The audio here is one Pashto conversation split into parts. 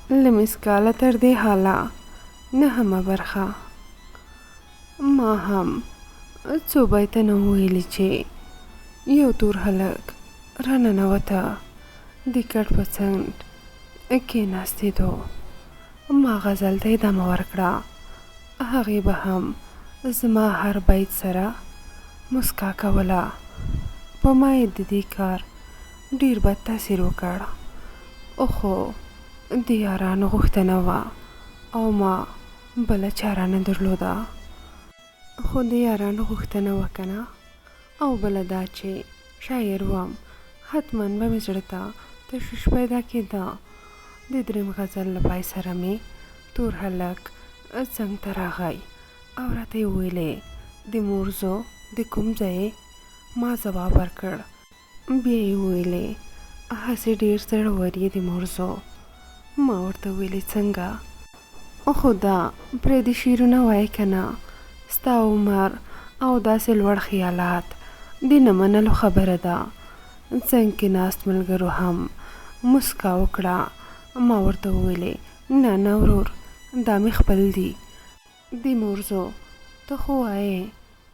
له مسکاله تر دې حاله نهمه برخه. ما هم څو بیتونه وویلي چې یو تور هلک راننوته، د کټ په څنډ کېناستېدو. ما غزل ته ادامه ورکړه. هغې به هم زما هر بیت سره مسکا کوله. په ما یې د دې کار ډېر بد تاثیر وکړ، خو د یارانو غوښتنه وه او ما بله چاره نه درلوده. خو د یارانو غوښتنه وکنه او بله دا چې شاعر وم، حتما به مې زړه ته تشویش پیدا کېده. د درېیم غزل له پای سره مې تور هلک څنګ ته راغی او راته یې وویلې د مورزو د کوم ځای؟ ما ځواب ورکړ. بیا یې وویلې هسې ډېر زړور یې د مورزو. ما ورته وویلې څنګه؟ خو دا پردي شعرونه وایې که نه؟ ستا عمر او داسې لوړ خیالات د نه منلو خبره ده. څنګ کې ناست ملګرو هم مسکا وکړه. ما ورته وویلې نه نه ورور، دا مې خپل دي. د مورزو ته خو وایې،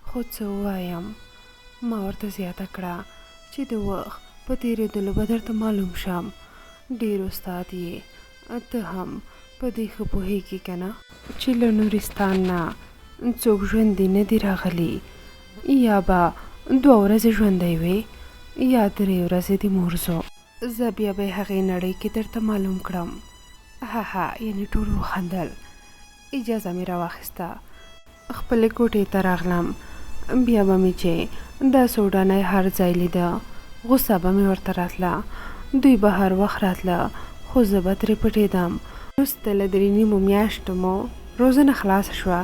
خو څه ووایم؟ ما ورته زیاته کړه چې د وخت په تېرېدلو به درته معلوم شم. ډېر استاد یې، ته هم په دې ښه پوهېږې که نه چې له نورستان نه څوک ژوندي نه دي راغلي. یا به 2 ورځې ژوندی وې یا 3 ورځې د مورزو. زه بیا به یې هغې نړۍ کې درته معلوم کړم. ها یعنې ټول وخندل. اجازه مې راواخیسته، خپلې کوټې ته راغلم. بیا به مې چې دا سوډانی هر ځای لیده، غوسه به مې ورته راتله. دوی به هر وخت راتله، خو زه به ترې پټېدم. وروسته له 3 میاشتو مو روزنه خلاصه شوه.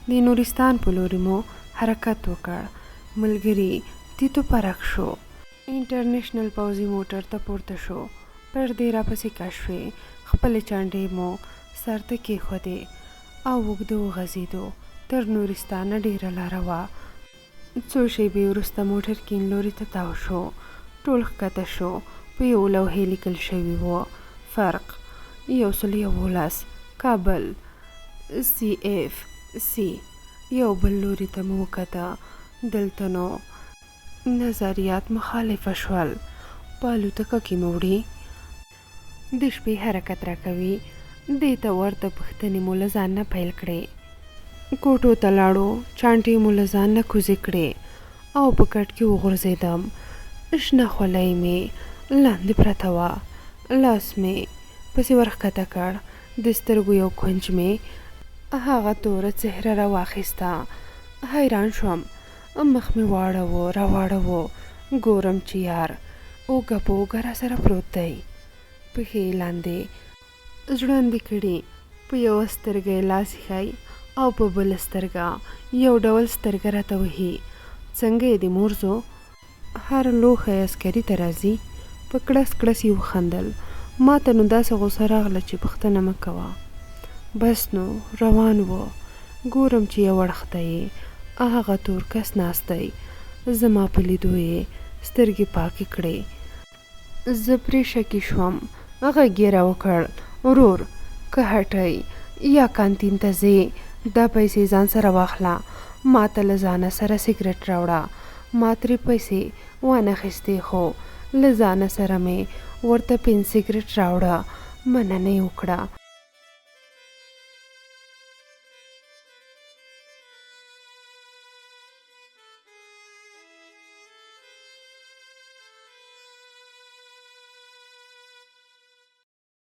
د نورستان په لوري مو حرکت وکړ. ملګري تیتو پرک شو. انټرنیشنل پوځي موټر ته پورته شو. پردې راپسې کش شوې. خپلې چانډې مو سر ته کېښودې او اوږده وغځېدو. تر نورستانه ډېره لاره وه. څو شېبې وروسته موټر کیڼ لوري ته تاو شو. ټول ښکته شو. په یو لوحې لیکل شوي وو فرق 111 کابل CFC. یو بل لوري ته مو وکته. دلته نو نظریات مخالفه شول. په الوتکه کې مو وړي، د شپې حرکت راکوي. دې ته ورته پوښتنې مو له ځان نه پیل کړې. کوټو ته لاړو، چانټې مو له ځان نه کوزې کړې او په کټ کې وغورځېدم. شنه خولۍ مې لاندې پرته وه. لاس مې پسې ورښکته کړ. د سترګو یو کونج مې هغه توره څهره راواخیسته. حیران شوم. مخ مې واړوه راواړوه. ګورم چې یار اوږه په اوږه راسره پروت دی. پښې یې لاندې ځوړندې کړي. په یوه سترګه یې لاس ایښی او په بله سترګه یو ډول سترګه راته وهي. څنګه یې د مورزو؟ هر لوښی عسکري ته راځي. په کړس کړس یې وخندل. ما ته نو داسې غوسه راغله چې پوښتنه مه کوه. بس نو روان و. ګورم چې یو اړخ ته یې هغه تور کس ناست دی. زما په لیدو یې سترګې پاکې کړې. زه پرې شکي شوم. غږ یې راوکړ، ورور که هټۍ یا کانتین ته ځې دا پیسې ځان سره واخله. ما ته له ځانه سره سګرټ راوړه. ما ترې پیسې وانخیستې، خو له ځانه سره مې ورته 5 سګرټ راوړه. مننه یې وکړه.